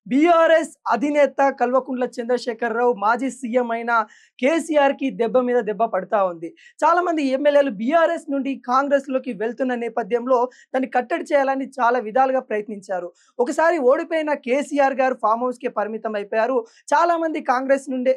BRS అధినేత కల్వకుంట్ల చంద్రశేఖరరావు మాజీ CM అయిన కేసీఆర్‌కి దెబ్బ మీద దెబ్బ పడతా ఉంది. చాలామంది ఎమ్మెల్యేలు బీఆర్ఎస్ నుండి కాంగ్రెస్‌లోకి వెళ్తున్న నేపథ్యంలో దాన్ని కట్టడి చేయాలని చాలా విధాలుగా ప్రయత్నించారు. ఒకసారి ఓడిపోయిన కేసీఆర్ గారు ఫామ్ హౌస్‌కే పరిమితం అయిపోయారు. చాలామంది కాంగ్రెస్ నుండే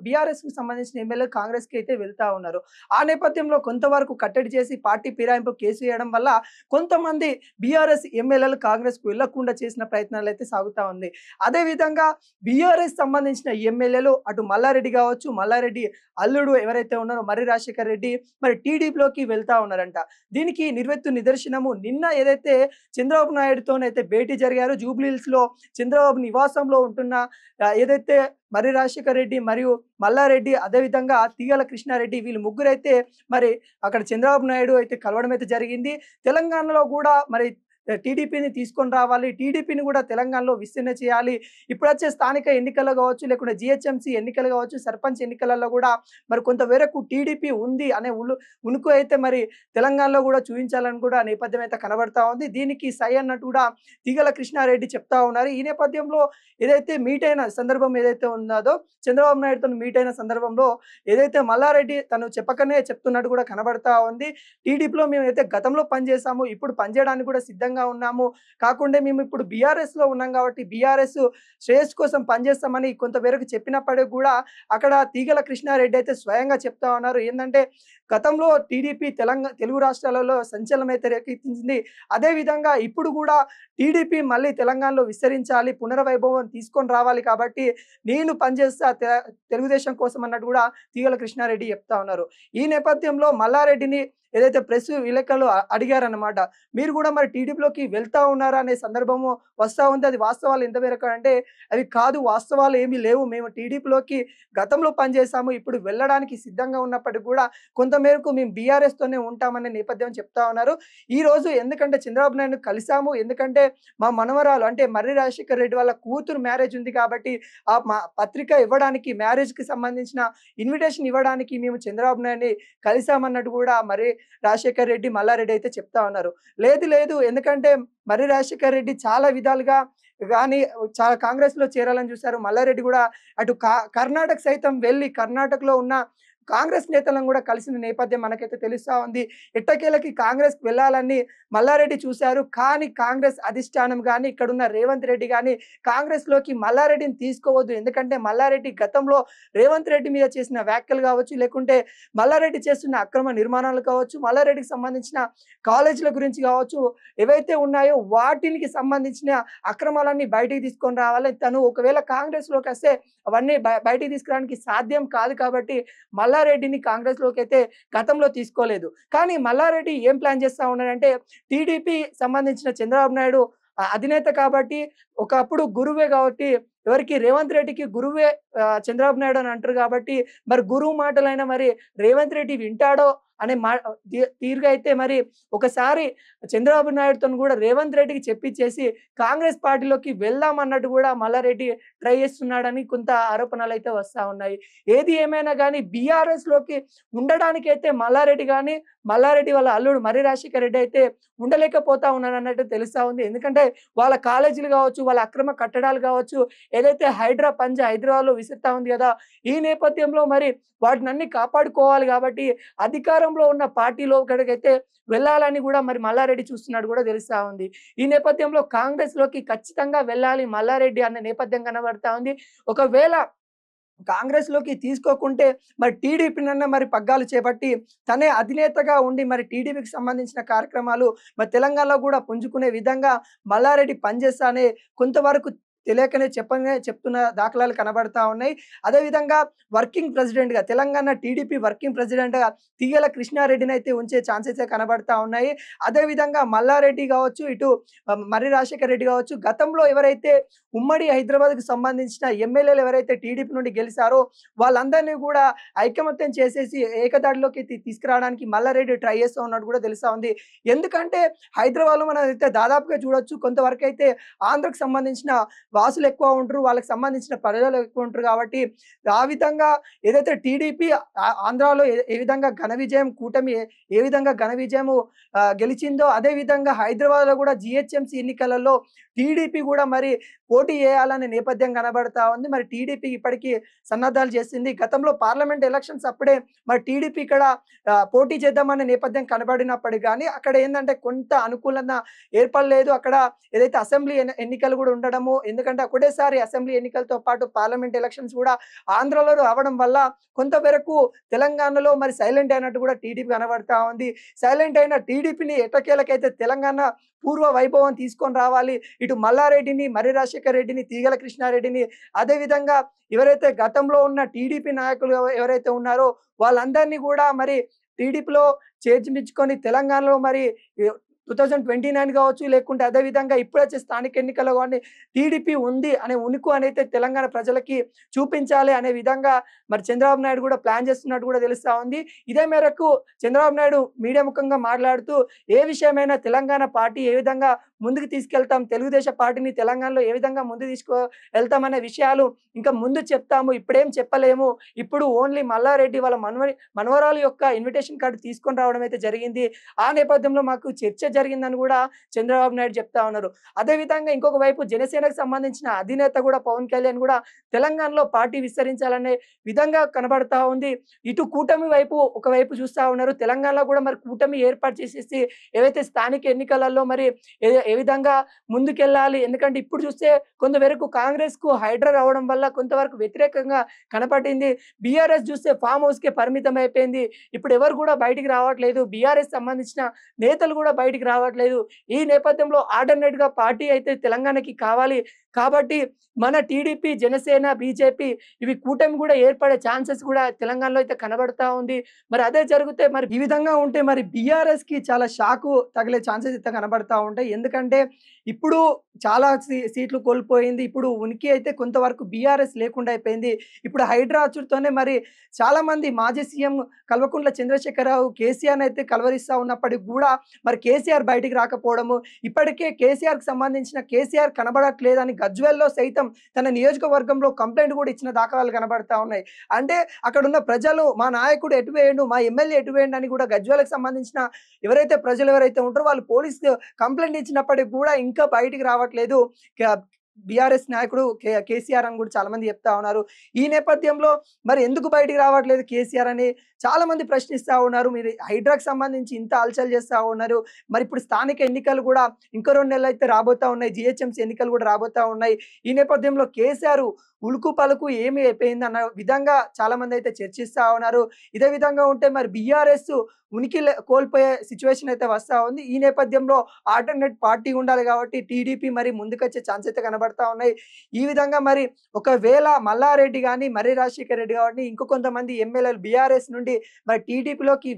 బీఆర్ఎస్‌కి సంబంధించిన ఎమ్మెల్యేలు కాంగ్రెస్‌కి అయితే వెళ్తా ఉన్నారు. ఆ నేపథ్యంలో కొంతవరకు కట్టడి చేసి పార్టీ ఫిరాయింపు కేసు వేయడం వల్ల కొంతమంది బీఆర్ఎస్ ఎమ్మెల్యేలు కాంగ్రెస్‌కు వెళ్లకుండా చేసిన ప్రయత్నాలైతే సాగుతా ఉంది. అదే విధంగా బీఆర్ఎస్ సంబంధించిన ఎమ్మెల్యేలు అటు మల్లారెడ్డి కావచ్చు, మల్లారెడ్డి అల్లుడు ఎవరైతే ఉన్నారో మర్రి రాజశేఖర్ రెడ్డి మరి టీడీపీలోకి వెళ్తా ఉన్నారంట. దీనికి నిర్వెత్తు నిదర్శనము నిన్న ఏదైతే చంద్రబాబు నాయుడుతోనైతే భేటీ జరిగారో జూబ్లీ హిల్స్‌లో చంద్రబాబు నివాసంలో ఉంటున్న ఏదైతే మర్రి రాజశేఖర్ రెడ్డి మరియు మల్లారెడ్డి అదేవిధంగా తీగల కృష్ణారెడ్డి వీళ్ళు ముగ్గురైతే మరి అక్కడ చంద్రబాబు నాయుడు అయితే కలవడం అయితే జరిగింది. తెలంగాణలో కూడా మరి టీడీపీని తీసుకొని రావాలి. టీడీపీని కూడా తెలంగాణలో విస్తరణ చేయాలి. ఇప్పుడొచ్చే స్థానిక ఎన్నికల్లో కావచ్చు, లేకుంటే జీహెచ్ఎంసీ ఎన్నికలు కావచ్చు, సర్పంచ్ ఎన్నికలలో కూడా మరి కొంత మేరకు టీడీపీ ఉంది అనే ఉణుకు అయితే మరి తెలంగాణలో కూడా చూపించాలని కూడా నేపథ్యం అయితే కనబడతా ఉంది. దీనికి సై అన్నట్టు కూడా తీగల కృష్ణారెడ్డి చెప్తా ఉన్నారు. ఈ నేపథ్యంలో ఏదైతే మీట్ అయిన సందర్భం ఏదైతే ఉన్నదో చంద్రబాబు నాయుడుతో మీట్ అయిన సందర్భంలో ఏదైతే మల్లారెడ్డి తను చెప్పకనే చెప్తున్నట్టు కూడా కనబడతా ఉంది. టీడీపీలో మేమైతే గతంలో పనిచేసాము, ఇప్పుడు పనిచేయడానికి కూడా సిద్ధంగా ఉన్నాము. కాకుండా మేము ఇప్పుడు బీఆర్ఎస్‌లో ఉన్నాం కాబట్టి బీఆర్ఎస్ శ్రేయస్ కోసం పనిచేస్తామని కొంతవరకు చెప్పినప్పటికీ కూడా అక్కడ తీగల కృష్ణారెడ్డి అయితే స్వయంగా చెప్తా ఉన్నారు. ఏందంటే గతంలో టీడీపీ తెలుగు రాష్ట్రాలలో సంచలనం అయితే రేకెత్తించింది. అదేవిధంగా ఇప్పుడు కూడా టీడీపీ మళ్ళీ తెలంగాణలో విస్తరించాలి, పునర్వైభవం తీసుకొని రావాలి కాబట్టి నేను పనిచేస్తా తెలుగుదేశం కోసం అన్నట్టు కూడా తీగల కృష్ణారెడ్డి చెప్తా ఉన్నారు. ఈ నేపథ్యంలో మల్లారెడ్డిని ఏదైతే ప్రెస్ విలేకరులు అడిగారన్నమాట. మీరు కూడా మరి టీడీపీలోకి వెళ్తా ఉన్నారా అనే సందర్భము వస్తా ఉంది. అది వాస్తవాలు ఎంత మేరకు అంటే అవి కాదు, వాస్తవాలు ఏమీ లేవు. మేము టీడీపీలోకి గతంలో పనిచేసాము. ఇప్పుడు వెళ్ళడానికి సిద్ధంగా ఉన్నప్పటికీ కూడా కొంత మేరకు మేము బీఆర్ఎస్‌తోనే ఉంటామనే నేపథ్యం చెప్తా ఉన్నారు. ఈరోజు ఎందుకంటే చంద్రబాబు నాయుడుని కలిసాము. ఎందుకంటే మా మనవరాలు అంటే మర్రి రాజశేఖర్ రెడ్డి వాళ్ళ కూతురు మ్యారేజ్ ఉంది కాబట్టి ఆ పత్రిక ఇవ్వడానికి మ్యారేజ్‌కి సంబంధించిన ఇన్విటేషన్ ఇవ్వడానికి మేము చంద్రబాబు నాయుడిని కలిసామన్నట్టు కూడా మరి రాజశేఖర్ రెడ్డి, మల్లారెడ్డి అయితే చెప్తా ఉన్నారు. లేదు ఎందుకంటే మర్రి రాజశేఖర్ రెడ్డి చాలా విధాలుగా గాని చాలా కాంగ్రెస్‌లో చేరాలని చూసారు. మల్లారెడ్డి కూడా అటు కర్ణాటక సైతం వెళ్లి కర్ణాటకలో ఉన్న కాంగ్రెస్ నేతలను కూడా కలిసిన నేపథ్యం మనకైతే తెలుస్తా ఉంది. ఎట్టకేలకి కాంగ్రెస్‌కి వెళ్ళాలని మల్లారెడ్డి చూశారు. కానీ కాంగ్రెస్ అధిష్టానం గాని, ఇక్కడున్న రేవంత్ రెడ్డి గాని కాంగ్రెస్‌లోకి మల్లారెడ్డిని తీసుకోవద్దు. ఎందుకంటే మల్లారెడ్డి గతంలో రేవంత్ రెడ్డి మీద చేసిన వ్యాఖ్యలు కావచ్చు, లేకుంటే మల్లారెడ్డి చేస్తున్న అక్రమ నిర్మాణాలు కావచ్చు, మల్లారెడ్డికి సంబంధించిన కాలేజీల గురించి కావచ్చు, ఏవైతే ఉన్నాయో వాటికి సంబంధించిన అక్రమాలన్నీ బయటికి తీసుకొని రావాలి. తను ఒకవేళ కాంగ్రెస్‌లోకి వస్తే అవన్నీ బయటికి తీసుకురావడానికి సాధ్యం కాదు కాబట్టి మల్లారెడ్డిని కాంగ్రెస్‌లోకి అయితే గతంలో తీసుకోలేదు. కానీ మల్లారెడ్డి ఏం ప్లాన్ చేస్తా ఉన్నాడంటే టీడీపీ సంబంధించిన చంద్రబాబు నాయుడు అధినేత కాబట్టి ఒకప్పుడు గురువే కాబట్టి ఎవరికి రేవంత్ రెడ్డికి గురువే చంద్రబాబు నాయుడు అని అంటారు కాబట్టి మరి గురువు మాటలైనా మరి రేవంత్ రెడ్డి వింటాడో అనే తీరుగా అయితే మరి ఒకసారి చంద్రబాబు నాయుడుతోని కూడా రేవంత్ రెడ్డికి చెప్పించేసి కాంగ్రెస్ పార్టీలోకి వెళ్దామన్నట్టు కూడా మల్లారెడ్డి ట్రై చేస్తున్నాడని కొంత ఆరోపణలు అయితే వస్తా ఉన్నాయి. ఏది ఏమైనా కానీ బీఆర్ఎస్‌లోకి ఉండడానికైతే మల్లారెడ్డి కానీ, మల్లారెడ్డి వాళ్ళ అల్లుడు మర్రి రాజశేఖర్ రెడ్డి అయితే ఉండలేకపోతా ఉన్నారన్నట్టు తెలుస్తా ఉంది. ఎందుకంటే వాళ్ళ కాలేజీలు కావచ్చు, వాళ్ళ అక్రమ కట్టడాలు కావచ్చు, ఏదైతే హైడ్రా పంజా హైదరాబాద్‌లో విసురుతా ఉంది కదా, ఈ నేపథ్యంలో మరి వాటినన్నీ కాపాడుకోవాలి కాబట్టి అధికారంలో ఉన్న పార్టీలో కనుకైతే వెళ్ళాలని కూడా మరి మల్లారెడ్డి చూస్తున్నాడు కూడా తెలుస్తా ఉంది. ఈ నేపథ్యంలో కాంగ్రెస్‌లోకి ఖచ్చితంగా వెళ్ళాలి మల్లారెడ్డి అన్న నేపథ్యం కనబడతా ఉంది. ఒకవేళ కాంగ్రెస్‌లోకి తీసుకోకుంటే మరి టీడీపీనన్నా మరి పగ్గాలు చేపట్టి తనే అధినేతగా ఉండి మరి టీడీపీకి సంబంధించిన కార్యక్రమాలు మరి తెలంగాణలో కూడా పుంజుకునే విధంగా మల్లారెడ్డి పనిచేస్తా అనే కొంతవరకు తెలియకనే చెప్తున్న దాఖలాలు కనబడతా ఉన్నాయి. అదేవిధంగా వర్కింగ్ ప్రెసిడెంట్‌గా తెలంగాణ టీడీపీ వర్కింగ్ ప్రెసిడెంట్‌గా తీగల కృష్ణారెడ్డిని అయితే ఉంచే ఛాన్సెసే కనబడతా ఉన్నాయి. అదేవిధంగా మల్లారెడ్డి కావచ్చు, ఇటు మర్రి రాజశేఖర్ రెడ్డి కావచ్చు, గతంలో ఎవరైతే ఉమ్మడి హైదరాబాద్‌కు సంబంధించిన ఎమ్మెల్యేలు ఎవరైతే టీడీపీ నుండి గెలిచారో వాళ్ళందరినీ కూడా ఐకమత్యం చేసేసి ఏకతాటిలోకి తీసుకురావడానికి మల్లారెడ్డి ట్రై చేస్తూ ఉన్నట్టు కూడా తెలుస్తా ఉంది. ఎందుకంటే హైదరాబాద్‌లో మనం అయితే దాదాపుగా చూడొచ్చు కొంతవరకు అయితే ఆంధ్రాకు సంబంధించిన వాసులు ఎక్కువ ఉంటారు, వాళ్ళకి సంబంధించిన ప్రజలు ఎక్కువ ఉంటారు కాబట్టి ఆ విధంగా ఏదైతే టీడీపీ ఆంధ్రాలో ఏ విధంగా ఘన విజయం కూటమి ఏ విధంగా ఘన విజయము గెలిచిందో అదే విధంగా హైదరాబాద్‌లో కూడా జీహెచ్ఎంసీ ఎన్నికలలో టీడీపీ కూడా మరి పోటీ చేయాలనే నేపథ్యం కనబడతా ఉంది. మరి టీడీపీ ఇప్పటికి సన్నద్ధాలు చేసింది. గతంలో పార్లమెంట్ ఎలక్షన్స్ అప్పుడే మరి టీడీపీ ఇక్కడ పోటీ చేద్దామనే నేపథ్యం కనబడినప్పటికి గాని అక్కడ ఏందంటే కొంత అనుకూలత ఏర్పడలేదు. అక్కడ ఏదైతే అసెంబ్లీ ఎన్నికలు కూడా ఉండడము, ఎందుకంటే ఒకటేసారి అసెంబ్లీ ఎన్నికలతో పాటు పార్లమెంట్ ఎలక్షన్స్ కూడా ఆంధ్రాలో రావడం వల్ల కొంతవరకు తెలంగాణలో మరి సైలెంట్ అయినట్టు కూడా టీడీపీ కనబడతా ఉంది. సైలెంట్ అయిన టీడీపీని ఎట్టకేలకైతే తెలంగాణ పూర్వ వైభవం తీసుకొని రావాలి. ఇటు మల్లారెడ్డిని, మర్రి రాజశేఖర్ రెడ్డిని, తీగల కృష్ణారెడ్డిని అదే విధంగా ఎవరైతే గతంలో ఉన్న టీడీపీ నాయకులు ఎవరైతే ఉన్నారో వాళ్ళందరినీ కూడా మరి టీడీపీలో చేర్చిమిచ్చుకొని తెలంగాణలో మరి 2029 కావచ్చు, లేకుంటే అదే విధంగా ఇప్పుడొచ్చే స్థానిక ఎన్నికల్లో గాని టీడీపీ ఉంది అనే ఉనికి అనైతే తెలంగాణ ప్రజలకి చూపించాలి అనే విధంగా మరి చంద్రబాబు నాయుడు కూడా ప్లాన్ చేస్తున్నట్టు కూడా తెలుస్తా ఉంది. ఇదే మేరకు చంద్రబాబు నాయుడు మీడియా ముఖంగా మాట్లాడుతూ ఏ విషయమైనా తెలంగాణ పార్టీ ఏ విధంగా ముందుకు తీసుకెళ్తాం, తెలుగుదేశం పార్టీని తెలంగాణలో ఏ విధంగా ముందుకు వెళ్తామనే విషయాలు ఇంకా ముందు చెప్తాము. ఇప్పుడేం చెప్పలేము. ఇప్పుడు ఓన్లీ మల్లారెడ్డి వాళ్ళ మనవరాలు యొక్క ఇన్విటేషన్ కార్డ్ తీసుకొని రావడం అయితే జరిగింది. ఆ నేపథ్యంలో మాకు చర్చ జరిగిందని కూడా చంద్రబాబు నాయుడు చెప్తా ఉన్నారు. అదే విధంగా ఇంకొక వైపు జనసేనకు సంబంధించిన అధినేత కూడా పవన్ కళ్యాణ్ కూడా తెలంగాణలో పార్టీ విస్తరించాలనే విధంగా కనబడతా ఉంది. ఇటు కూటమి వైపు ఒకవైపు చూస్తా ఉన్నారు. తెలంగాణలో కూడా మరి కూటమి ఏర్పాటు చేసేసి ఏవైతే స్థానిక ఎన్నికలలో మరి ఏ విధంగా ముందుకెళ్ళాలి. ఎందుకంటే ఇప్పుడు చూస్తే కొంతవరకు కాంగ్రెస్‌కు హైడ్రా రావడం వల్ల కొంతవరకు వ్యతిరేకంగా కనపడింది. బీఆర్ఎస్ చూస్తే ఫామ్ హౌస్‌కే పరిమితం అయిపోయింది. ఇప్పుడు ఎవరు కూడా బయటికి రావట్లేదు. బీఆర్ఎస్ సంబంధించిన నేతలు కూడా బయటికి రావట్లేదు. ఈ నేపథ్యంలో ఆల్టర్‌నేట్‌గా పార్టీ అయితే తెలంగాణకి కావాలి. కాబట్టి మన టీడీపీ, జనసేన, బీజేపీ ఇవి కూటమి కూడా ఏర్పడే ఛాన్సెస్ కూడా తెలంగాణలో అయితే కనబడతా ఉంది. మరి అదే జరిగితే మరి ఈ విధంగా ఉంటే మరి బీఆర్ఎస్‌కి చాలా షాకు తగిలే ఛాన్సెస్ అయితే కనబడతా ఉంటాయి. ఎందుకంటే ఇప్పుడు చాలా సీట్లు కోల్పోయింది. ఇప్పుడు ఉనికి అయితే కొంతవరకు బీఆర్ఎస్ లేకుండా అయిపోయింది. ఇప్పుడు హైడ్రా అచ్చుడుతోనే మరి చాలామంది మాజీ సీఎం కల్వకుంట్ల చంద్రశేఖరరావు కేసీఆర్‌ని అయితే కలవరిస్తా ఉన్నప్పటికి కూడా మరి కేసీఆర్ బయటికి రాకపోవడము, ఇప్పటికే కేసీఆర్‌కి సంబంధించిన కేసీఆర్ కనబడట్లేదని గజ్వేల్‌లో సైతం తన నియోజకవర్గంలో కంప్లెయింట్ కూడా ఇచ్చిన దాఖలాలు కనబడతా ఉన్నాయి. అంటే అక్కడున్న ప్రజలు మా నాయకుడు ఎటు వేయండు, మా ఎమ్మెల్యే ఎటు వేయండు అని కూడా గజ్వేల్‌కి సంబంధించిన ప్రజలు ఎవరైతే ఉంటారో వాళ్ళు పోలీస్ కంప్లెయింట్ ఇచ్చినప్పటికి కూడా ఇంకా బయటికి రావట్లేదు. బీఆర్ఎస్ నాయకుడు కేసీఆర్ అని కూడా చాలా మంది చెప్తా ఉన్నారు. ఈ నేపథ్యంలో మరి ఎందుకు బయటికి రావట్లేదు కేసీఆర్ అని చాలా మంది ప్రశ్నిస్తా ఉన్నారు. మీరు హైడ్రాకి సంబంధించి ఇంత హల్చల్ చేస్తా ఉన్నారు. మరి ఇప్పుడు స్థానిక ఎన్నికలు కూడా ఇంకో 2 నెలలు అయితే రాబోతా ఉన్నాయి. జీహెచ్ఎంసీ ఎన్నికలు కూడా రాబోతా ఉన్నాయి. ఈ నేపథ్యంలో కేసీఆర్ ఉలుకు పలుకు ఏమి అయిపోయింది అన్న విధంగా చాలా మంది అయితే చర్చిస్తా ఉన్నారు. ఇదే విధంగా ఉంటే మరి బీఆర్ఎస్ ఉనికి కోల్పోయే సిచ్యువేషన్ అయితే వస్తా ఉంది. ఈ నేపథ్యంలో ఆల్టర్నేట్ పార్టీ ఉండాలి కాబట్టి టీడీపీ మరి ముందుకొచ్చే ఛాన్స్ అయితే కనబడతా ఉన్నాయి. ఈ విధంగా మరి ఒకవేళ మల్లారెడ్డి గాని, మర్రి రాజశేఖర్ రెడ్డి గాని ఇంకో కొంతమంది ఎమ్మెల్యేలు బీఆర్ఎస్ నుండి మరి టీడీపీలోకి